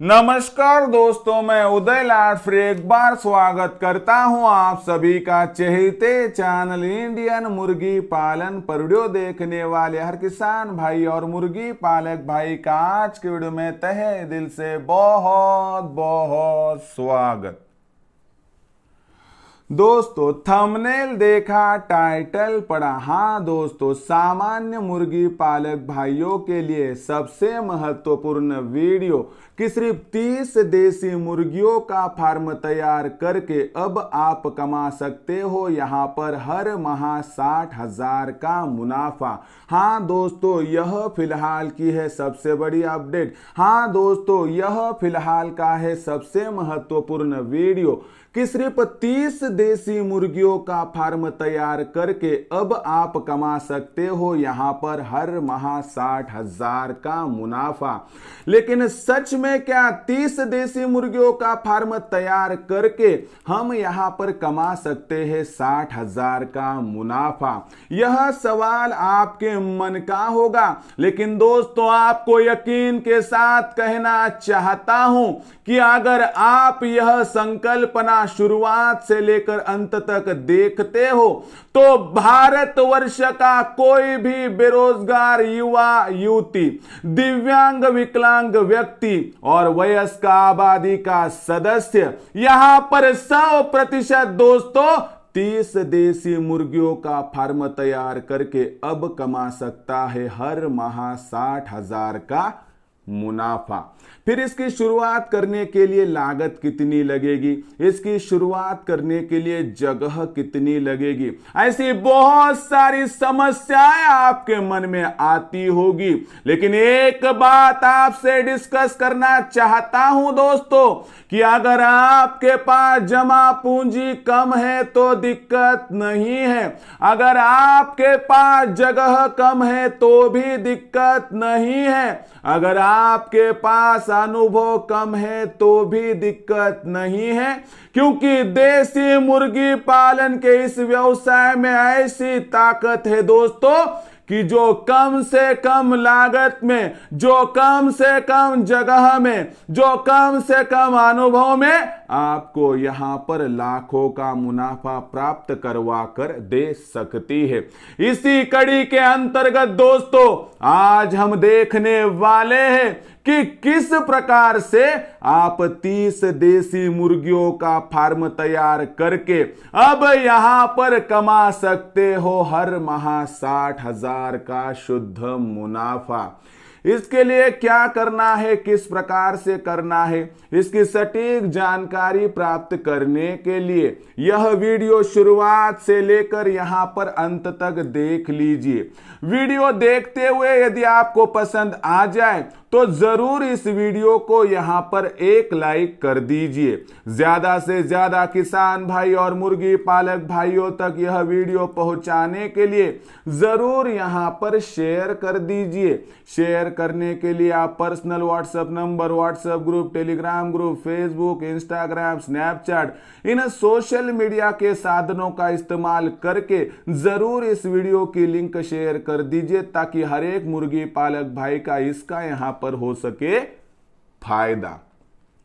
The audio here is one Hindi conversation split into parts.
नमस्कार दोस्तों, मैं उदय लाड फिर एक बार स्वागत करता हूं आप सभी का चहेते चैनल इंडियन मुर्गी पालन पर वीडियो देखने वाले हर किसान भाई और मुर्गी पालक भाई का आज के वीडियो में तहे दिल से बहुत बहुत स्वागत। दोस्तों थंबनेल देखा, टाइटल पढ़ा। हाँ दोस्तों, सामान्य मुर्गी पालक भाइयों के लिए सबसे महत्वपूर्ण वीडियो कि सिर्फ 30 देसी मुर्गियों का फार्म तैयार करके अब आप कमा सकते हो यहाँ पर हर माह 60,000 का मुनाफा। हाँ दोस्तों, यह फिलहाल की है सबसे बड़ी अपडेट। हाँ दोस्तों, यह फिलहाल का है सबसे महत्वपूर्ण वीडियो कि सिर्फ 30 देसी मुर्गियों का फार्म तैयार करके अब आप कमा सकते हो यहाँ पर हर माह 60,000 का मुनाफा। लेकिन सच में क्या 30 देसी मुर्गियों का फार्म तैयार करके हम यहाँ पर कमा सकते हैं 60,000 का मुनाफा? यह सवाल आपके मन का होगा, लेकिन दोस्तों आपको यकीन के साथ कहना चाहता हूं कि अगर आप यह संकल्पना शुरुआत से लेकर अंत तक देखते हो तो भारतवर्ष का कोई भी बेरोजगार युवा युवती, दिव्यांग विकलांग व्यक्ति और वयस्क आबादी का सदस्य यहां पर 100% दोस्तों 30 देसी मुर्गियों का फार्म तैयार करके अब कमा सकता है हर माह 60,000 का मुनाफा। फिर इसकी शुरुआत करने के लिए लागत कितनी लगेगी, इसकी शुरुआत करने के लिए जगह कितनी लगेगी, ऐसी बहुत सारी समस्याएं आपके मन में आती होगी। लेकिन एक बात आपसे डिस्कस करना चाहता हूं दोस्तों कि अगर आपके पास जमा पूंजी कम है तो दिक्कत नहीं है, अगर आपके पास जगह कम है तो भी दिक्कत नहीं है, अगर आपके पास अनुभव कम है तो भी दिक्कत नहीं है, क्योंकि देसी मुर्गी पालन के इस व्यवसाय में ऐसी ताकत है दोस्तों कि जो कम से कम लागत में, जो कम से कम जगह में, जो कम से कम अनुभव में आपको यहां पर लाखों का मुनाफा प्राप्त करवा कर दे सकती है। इसी कड़ी के अंतर्गत दोस्तों आज हम देखने वाले हैं कि किस प्रकार से आप 30 देसी मुर्गियों का फार्म तैयार करके अब यहां पर कमा सकते हो हर माह 60,000 का शुद्ध मुनाफा। इसके लिए क्या करना है, किस प्रकार से करना है, इसकी सटीक जानकारी प्राप्त करने के लिए यह वीडियो शुरुआत से लेकर यहां पर अंत तक देख लीजिए। वीडियो देखते हुए यदि आपको पसंद आ जाए तो जरूर इस वीडियो को यहां पर एक लाइक कर दीजिए। ज्यादा से ज्यादा किसान भाई और मुर्गी पालक भाइयों तक यह वीडियो पहुंचाने के लिए जरूर यहां पर शेयर कर दीजिए। शेयर करने के लिए आप personal WhatsApp number, WhatsApp group, Telegram group, Facebook, Instagram, Snapchat, इन सोशल मीडिया के साधनों का इस्तेमाल करके जरूर इस वीडियो की लिंक शेयर कर दीजिए ताकि हर एक मुर्गी पालक भाई का इसका यहां पर हो सके फायदा।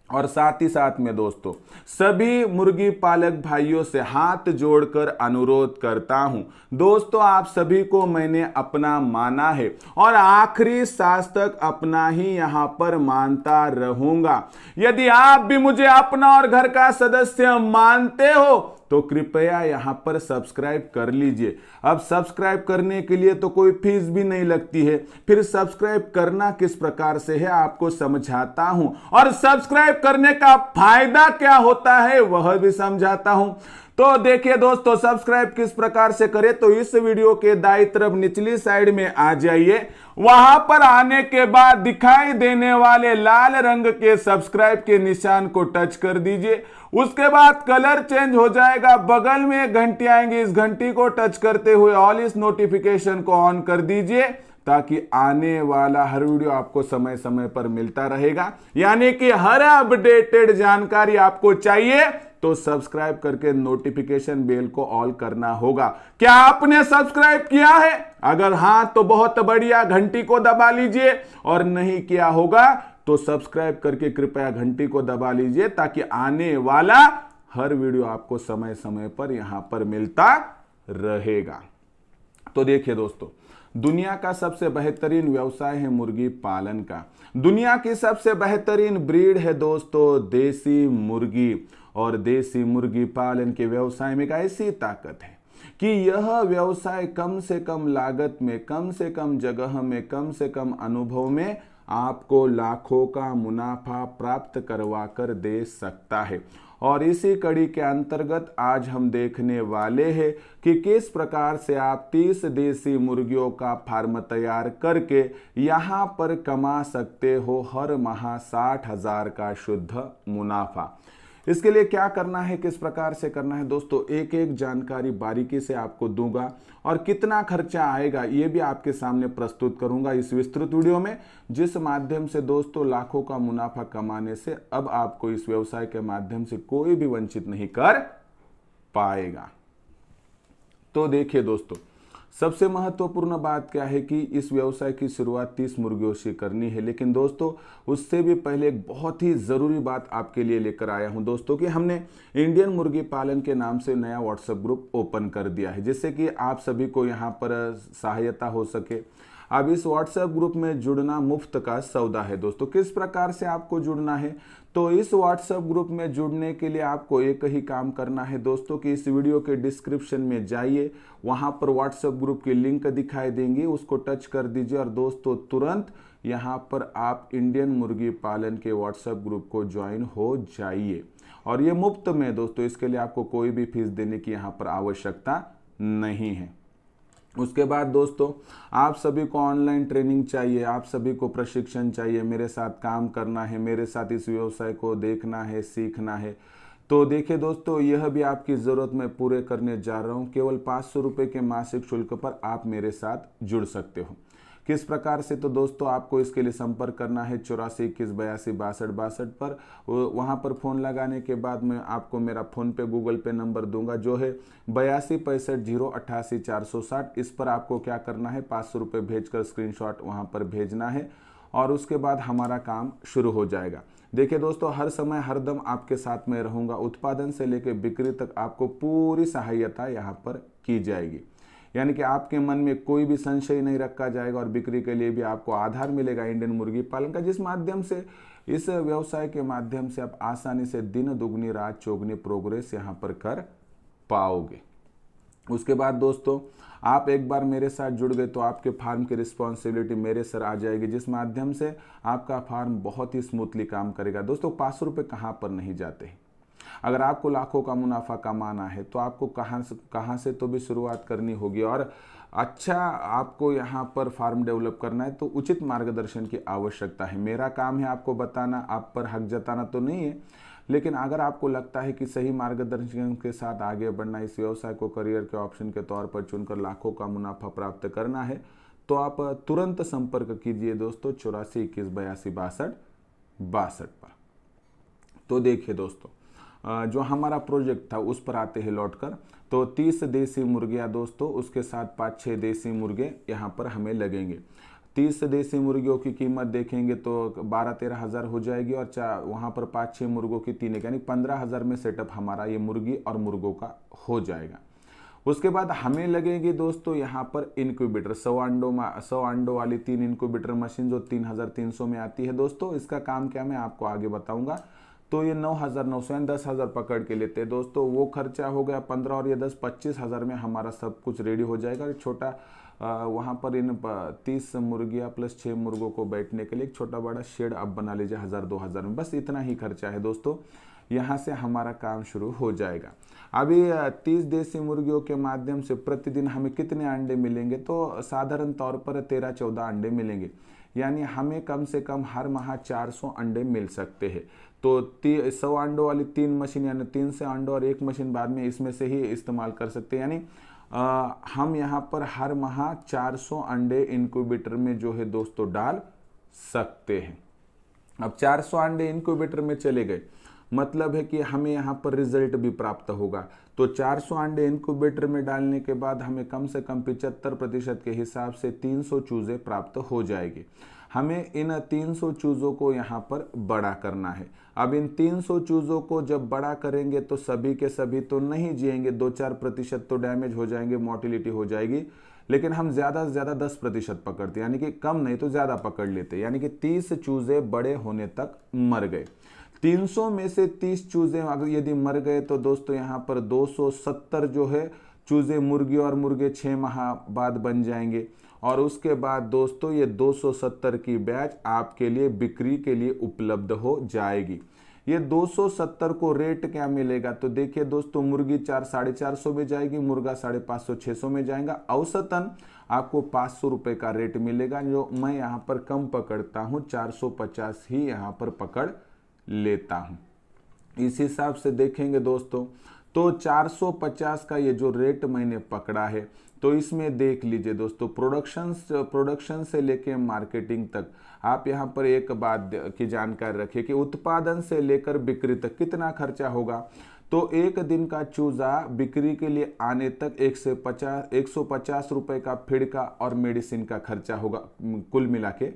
और साथ ही साथ में दोस्तों सभी मुर्गी पालक भाइयों से हाथ जोड़कर अनुरोध करता हूं दोस्तों, आप सभी को मैंने अपना माना है और आखिरी सांस तक अपना ही यहां पर मानता रहूंगा। यदि आप भी मुझे अपना और घर का सदस्य मानते हो तो कृपया यहां पर सब्सक्राइब कर लीजिए। अब सब्सक्राइब करने के लिए तो कोई फीस भी नहीं लगती है, फिर सब्सक्राइब करना किस प्रकार से है आपको समझाता हूं और सब्सक्राइब करने का फायदा क्या होता है वह भी समझाता हूं। तो देखिए दोस्तों, सब्सक्राइब किस प्रकार से करें तो इस वीडियो के दाईं तरफ निचली साइड में आ जाइए। वहां पर आने के बाद दिखाई देने वाले लाल रंग के सब्सक्राइब के निशान को टच कर दीजिए। उसके बाद कलर चेंज हो जाएगा, बगल में एक घंटी आएंगी, इस घंटी को टच करते हुए ऑल इस नोटिफिकेशन को ऑन कर दीजिए ताकि आने वाला हर वीडियो आपको समय समय पर मिलता रहेगा। यानी कि हर अपडेटेड जानकारी आपको चाहिए तो सब्सक्राइब करके नोटिफिकेशन बेल को ऑल करना होगा। क्या आपने सब्सक्राइब किया है? अगर हां तो बहुत बढ़िया, घंटी को दबा लीजिए, और नहीं किया होगा तो सब्सक्राइब करके कृपया घंटी को दबा लीजिए ताकि आने वाला हर वीडियो आपको समय समय पर यहां पर मिलता रहेगा। तो देखिए दोस्तों, दुनिया का सबसे बेहतरीन व्यवसाय है मुर्गी पालन का। दुनिया की सबसे बेहतरीन ब्रीड है दोस्तों देसी मुर्गी। और देसी मुर्गी पालन के व्यवसाय में एक ऐसी ताकत है कि यह व्यवसाय कम से कम लागत में, कम से कम जगह में, कम से कम अनुभव में आपको लाखों का मुनाफा प्राप्त करवा कर दे सकता है। और इसी कड़ी के अंतर्गत आज हम देखने वाले हैं कि किस प्रकार से आप 30 देसी मुर्गियों का फार्म तैयार करके यहां पर कमा सकते हो हर माह 60,000 का शुद्ध मुनाफा। इसके लिए क्या करना है, किस प्रकार से करना है दोस्तों, एक एक जानकारी बारीकी से आपको दूंगा और कितना खर्चा आएगा ये भी आपके सामने प्रस्तुत करूंगा इस विस्तृत वीडियो में, जिस माध्यम से दोस्तों लाखों का मुनाफा कमाने से अब आपको इस व्यवसाय के माध्यम से कोई भी वंचित नहीं कर पाएगा। तो देखिए दोस्तों, सबसे महत्वपूर्ण बात क्या है कि इस व्यवसाय की शुरुआत 30 मुर्गियों से करनी है। लेकिन दोस्तों उससे भी पहले एक बहुत ही ज़रूरी बात आपके लिए लेकर आया हूं दोस्तों कि हमने इंडियन मुर्गी पालन के नाम से नया व्हाट्सएप ग्रुप ओपन कर दिया है, जिससे कि आप सभी को यहां पर सहायता हो सके। अब इस व्हाट्सएप ग्रुप में जुड़ना मुफ्त का सौदा है दोस्तों। किस प्रकार से आपको जुड़ना है, तो इस व्हाट्सएप ग्रुप में जुड़ने के लिए आपको एक ही काम करना है दोस्तों कि इस वीडियो के डिस्क्रिप्शन में जाइए, वहां पर व्हाट्सएप ग्रुप की लिंक दिखाई देंगी, उसको टच कर दीजिए और दोस्तों तुरंत यहां पर आप इंडियन मुर्गी पालन के व्हाट्सएप ग्रुप को ज्वाइन हो जाइए। और ये मुफ्त में दोस्तों, इसके लिए आपको कोई भी फीस देने की यहाँ पर आवश्यकता नहीं है। उसके बाद दोस्तों आप सभी को ऑनलाइन ट्रेनिंग चाहिए, आप सभी को प्रशिक्षण चाहिए, मेरे साथ काम करना है, मेरे साथ इस व्यवसाय को देखना है, सीखना है, तो देखिए दोस्तों यह भी आपकी ज़रूरत मैं पूरे करने जा रहा हूं। केवल 500 रुपये के मासिक शुल्क पर आप मेरे साथ जुड़ सकते हो। किस प्रकार से, तो दोस्तों आपको इसके लिए संपर्क करना है 84 21 82 62 62 पर। वहां पर फ़ोन लगाने के बाद मैं आपको मेरा फ़ोन पे गूगल पे नंबर दूंगा जो है 82 65 088 460। इस पर आपको क्या करना है, 500 रुपये भेजकर स्क्रीनशॉट वहां पर भेजना है और उसके बाद हमारा काम शुरू हो जाएगा। देखिए दोस्तों, हर समय हरदम आपके साथ में रहूंगा। उत्पादन से लेकर बिक्री तक आपको पूरी सहायता यहाँ पर की जाएगी, यानी कि आपके मन में कोई भी संशय नहीं रखा जाएगा और बिक्री के लिए भी आपको आधार मिलेगा इंडियन मुर्गी पालन का, जिस माध्यम से इस व्यवसाय के माध्यम से आप आसानी से दिन दुगनी रात चौगुनी प्रोग्रेस यहाँ पर कर पाओगे। उसके बाद दोस्तों आप एक बार मेरे साथ जुड़ गए तो आपके फार्म की रिस्पॉन्सिबिलिटी मेरे सर आ जाएगी, जिस माध्यम से आपका फार्म बहुत ही स्मूथली काम करेगा। दोस्तों 500 रुपये कहाँ पर नहीं जाते हैं। अगर आपको लाखों का मुनाफा कमाना है तो आपको कहाँ से तो भी शुरुआत करनी होगी और अच्छा आपको यहाँ पर फार्म डेवलप करना है तो उचित मार्गदर्शन की आवश्यकता है। मेरा काम है आपको बताना, आप पर हक जताना तो नहीं है, लेकिन अगर आपको लगता है कि सही मार्गदर्शन के साथ आगे बढ़ना, इस व्यवसाय को करियर के ऑप्शन के तौर पर चुनकर लाखों का मुनाफा प्राप्त करना है, तो आप तुरंत संपर्क कीजिए दोस्तों 84 21 82 62 62 पर। तो देखिए दोस्तों, जो हमारा प्रोजेक्ट था उस पर आते हैं लौटकर। तो 30 देसी मुर्गियाँ दोस्तों, उसके साथ 5-6 देसी मुर्गे यहाँ पर हमें लगेंगे। 30 देसी मुर्गियों की कीमत देखेंगे तो 12-13 हज़ार हो जाएगी और वहाँ पर 5-6 मुर्गों की 3 यानी 15,000 में सेटअप हमारा ये मुर्गी और मुर्गों का हो जाएगा। उसके बाद हमें लगेगी दोस्तों यहाँ पर इंक्यूबेटर, 100 अंडों वाली 3 इंक्यूबेटर मशीन जो 3,300 में आती है दोस्तों। इसका काम क्या मैं आपको आगे बताऊंगा। तो ये 9,900 यानी 10,000 पकड़ के लेते हैं दोस्तों, वो खर्चा हो गया 15 और ये 10 25,000 में हमारा सब कुछ रेडी हो जाएगा। छोटा वहाँ पर इन 30 मुर्गियाँ प्लस 6 मुर्गों को बैठने के लिए एक छोटा बड़ा शेड आप बना लीजिए 1,000-2,000 में, बस इतना ही खर्चा है दोस्तों। यहाँ से हमारा काम शुरू हो जाएगा। अभी 30 देसी मुर्गियों के माध्यम से प्रतिदिन हमें कितने अंडे मिलेंगे, तो साधारण तौर पर 13-14 अंडे मिलेंगे, यानी हमें कम से कम हर माह 400 अंडे मिल सकते हैं। तो 100 अंडों वाली 3 मशीन यानी 300 अंडों और 1 मशीन बाद में इसमें से ही इस्तेमाल कर सकते हैं, यानी हम यहाँ पर हर माह 400 अंडे इंक्यूबेटर में जो है दोस्तों डाल सकते हैं। अब 400 अंडे इंक्यूबेटर में चले गए, मतलब है कि हमें यहाँ पर रिजल्ट भी प्राप्त होगा। तो 400 अंडे इंक्यूबेटर में डालने के बाद हमें कम से कम 75% के हिसाब से 300 चूजे प्राप्त हो जाएगी। हमें इन 300 चूज़ों को यहाँ पर बड़ा करना है। अब इन 300 चूज़ों को जब बड़ा करेंगे तो सभी के सभी तो नहीं जिएंगे, 2-4% तो डैमेज हो जाएंगे, मोर्टिलिटी हो जाएगी, लेकिन हम ज़्यादा से ज़्यादा 10% पकड़ते, यानी कि कम नहीं तो ज़्यादा पकड़ लेते, यानी कि 30 चूज़े बड़े होने तक मर गए। 300 में से 30 चूज़े अगर यदि मर गए तो दोस्तों यहाँ पर 270 जो है चूज़े मुर्गी और मुर्गे 6 माह बाद बन जाएंगे। और उसके बाद दोस्तों ये 270 की बैच आपके लिए बिक्री के लिए उपलब्ध हो जाएगी। ये 270 को रेट क्या मिलेगा, तो देखिए दोस्तों, मुर्गी 400-450 में जाएगी, मुर्गा 550-600 में जाएगा। औसतन आपको 500 रुपये का रेट मिलेगा, जो मैं यहाँ पर कम पकड़ता हूँ, 450 ही यहाँ पर पकड़ लेता हूँ। इस हिसाब से देखेंगे दोस्तों तो 450 का ये जो रेट मैंने पकड़ा है, तो इसमें देख लीजिए दोस्तों, प्रोडक्शन से लेके मार्केटिंग तक आप यहाँ पर एक बात की जानकारी रखिए कि उत्पादन से लेकर बिक्री तक कितना खर्चा होगा। तो एक दिन का चूजा बिक्री के लिए आने तक 150 रुपए का फीड का और मेडिसिन का खर्चा होगा कुल मिला के।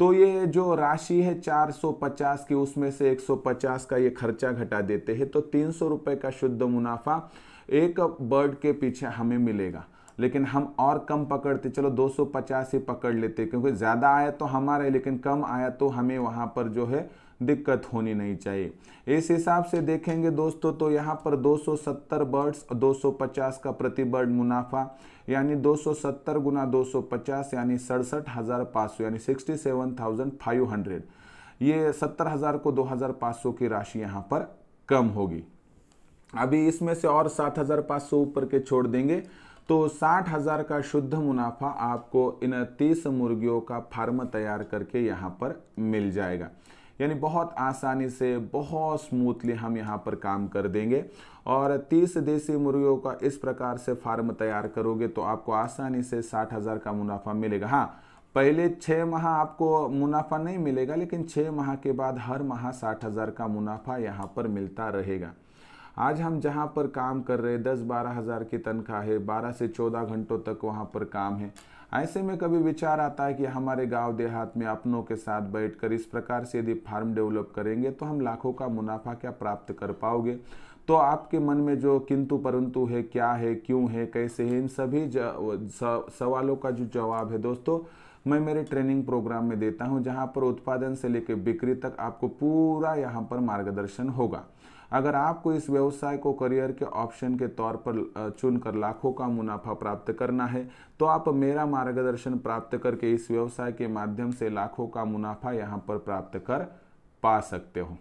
तो ये जो राशि है 450 की, उसमें से 150 का ये खर्चा घटा देते हैं, तो 300 रुपये का शुद्ध मुनाफा एक बर्ड के पीछे हमें मिलेगा। लेकिन हम और कम पकड़ते, चलो 250 ही पकड़ लेते, क्योंकि ज़्यादा आया तो हमारा है, लेकिन कम आया तो हमें वहाँ पर जो है दिक्कत होनी नहीं चाहिए। इस हिसाब से देखेंगे दोस्तों तो यहाँ पर 270 बर्ड्स, 250 का प्रति बर्ड मुनाफा, यानी 270 गुना 250 यानी 67,500, यानी 67,500। ये 70,000 को 2,500 की राशि यहाँ पर कम होगी। अभी इसमें से और 7,500 ऊपर के छोड़ देंगे तो 60,000 का शुद्ध मुनाफा आपको इन 30 मुर्गियों का फार्म तैयार करके यहाँ पर मिल जाएगा। यानी बहुत आसानी से, बहुत स्मूथली हम यहाँ पर काम कर देंगे। और 30 देसी मुर्गियों का इस प्रकार से फार्म तैयार करोगे तो आपको आसानी से 60,000 का मुनाफा मिलेगा। हाँ, पहले 6 माह आपको मुनाफा नहीं मिलेगा, लेकिन 6 माह के बाद हर माह 60,000 का मुनाफा यहाँ पर मिलता रहेगा। आज हम जहाँ पर काम कर रहे हैं 10-12 हज़ार की तनख्वाह है, 12 से 14 घंटों तक वहाँ पर काम है। ऐसे में कभी विचार आता है कि हमारे गांव देहात में अपनों के साथ बैठकर इस प्रकार से यदि फार्म डेवलप करेंगे तो हम लाखों का मुनाफा क्या प्राप्त कर पाओगे। तो आपके मन में जो किंतु परंतु है, क्या है, क्यों है, कैसे है, इन सभी सवालों का जो जवाब है दोस्तों मैं मेरे ट्रेनिंग प्रोग्राम में देता हूं, जहां पर उत्पादन से लेकर बिक्री तक आपको पूरा यहां पर मार्गदर्शन होगा। अगर आपको इस व्यवसाय को करियर के ऑप्शन के तौर पर चुनकर लाखों का मुनाफा प्राप्त करना है तो आप मेरा मार्गदर्शन प्राप्त करके इस व्यवसाय के माध्यम से लाखों का मुनाफा यहाँ पर प्राप्त कर पा सकते हो।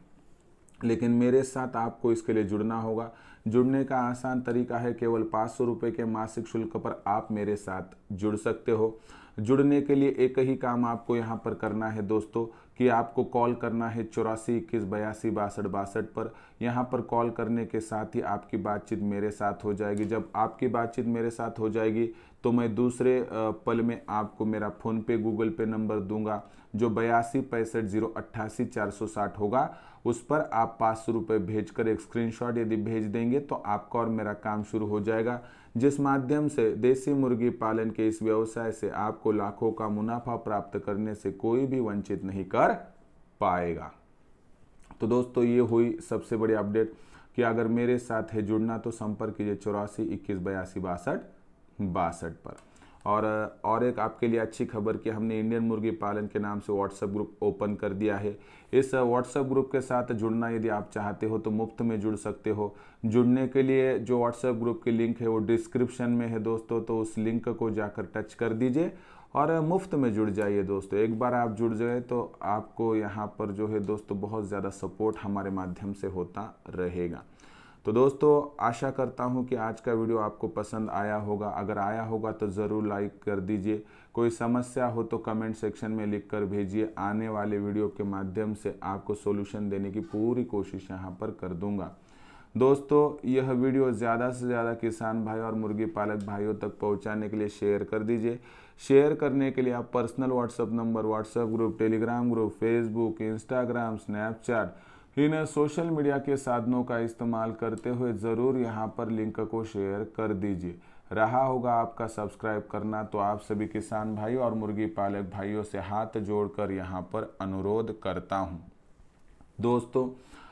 लेकिन मेरे साथ आपको इसके लिए जुड़ना होगा। जुड़ने का आसान तरीका है, केवल 500 रुपये के मासिक शुल्क पर आप मेरे साथ जुड़ सकते हो। जुड़ने के लिए एक ही काम आपको यहाँ पर करना है दोस्तों कि आपको कॉल करना है 84 21 82 62 62 पर। यहाँ पर कॉल करने के साथ ही आपकी बातचीत मेरे साथ हो जाएगी। जब आपकी बातचीत मेरे साथ हो जाएगी तो मैं दूसरे पल में आपको मेरा फ़ोनपे गूगल पे नंबर दूंगा, जो 82 65 088 460 होगा। उस पर आप 500 रुपये भेजकर एक स्क्रीनशॉट यदि भेज देंगे तो आपका और मेरा काम शुरू हो जाएगा, जिस माध्यम से देसी मुर्गी पालन के इस व्यवसाय से आपको लाखों का मुनाफा प्राप्त करने से कोई भी वंचित नहीं कर पाएगा। तो दोस्तों ये हुई सबसे बड़ी अपडेट कि अगर मेरे साथ है जुड़ना तो संपर्क कीजिए 84 21 82 62 62 पर। और एक आपके लिए अच्छी खबर कि हमने इंडियन मुर्गी पालन के नाम से व्हाट्सएप ग्रुप ओपन कर दिया है। इस व्हाट्सएप ग्रुप के साथ जुड़ना यदि आप चाहते हो तो मुफ्त में जुड़ सकते हो। जुड़ने के लिए जो व्हाट्सएप ग्रुप की लिंक है वो डिस्क्रिप्शन में है दोस्तों, तो उस लिंक को जाकर टच कर दीजिए और मुफ्त में जुड़ जाइए दोस्तों। एक बार आप जुड़ जाए तो आपको यहाँ पर जो है दोस्तों बहुत ज़्यादा सपोर्ट हमारे माध्यम से होता रहेगा। तो दोस्तों आशा करता हूं कि आज का वीडियो आपको पसंद आया होगा। अगर आया होगा तो ज़रूर लाइक कर दीजिए। कोई समस्या हो तो कमेंट सेक्शन में लिख कर भेजिए। आने वाले वीडियो के माध्यम से आपको सॉल्यूशन देने की पूरी कोशिश यहां पर कर दूंगा। दोस्तों यह वीडियो ज़्यादा से ज़्यादा किसान भाई और मुर्गी पालक भाइयों तक पहुँचाने के लिए शेयर कर दीजिए। शेयर करने के लिए आप personal WhatsApp number, WhatsApp group, Telegram group, Facebook, Instagram, Snapchat, इन सोशल मीडिया के साधनों का इस्तेमाल करते हुए ज़रूर यहाँ पर लिंक को शेयर कर दीजिए। रहा होगा आपका सब्सक्राइब करना, तो आप सभी किसान भाई और मुर्गी पालक भाइयों से हाथ जोड़कर यहाँ पर अनुरोध करता हूँ। दोस्तों,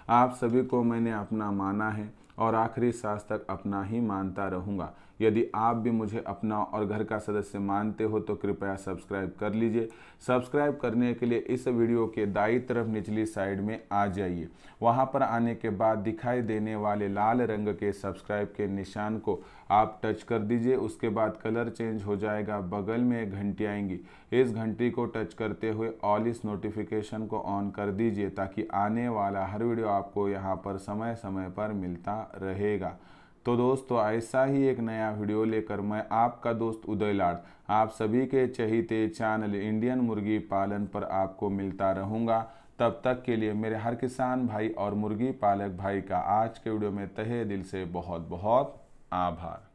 आप सभी को मैंने अपना माना है और आखिरी सांस तक अपना ही मानता रहूँगा। यदि आप भी मुझे अपना और घर का सदस्य मानते हो तो कृपया सब्सक्राइब कर लीजिए। सब्सक्राइब करने के लिए इस वीडियो के दाईं तरफ निचली साइड में आ जाइए। वहां पर आने के बाद दिखाई देने वाले लाल रंग के सब्सक्राइब के निशान को आप टच कर दीजिए। उसके बाद कलर चेंज हो जाएगा, बगल में एक घंटी आएंगी, इस घंटी को टच करते हुए ऑल इस नोटिफिकेशन को ऑन कर दीजिए ताकि आने वाला हर वीडियो आपको यहाँ पर समय समय पर मिलता रहेगा। तो दोस्तों, ऐसा ही एक नया वीडियो लेकर मैं आपका दोस्त उदय लाड आप सभी के चहीते चैनल इंडियन मुर्गी पालन पर आपको मिलता रहूँगा। तब तक के लिए मेरे हर किसान भाई और मुर्गी पालक भाई का आज के वीडियो में तहे दिल से बहुत बहुत आभार।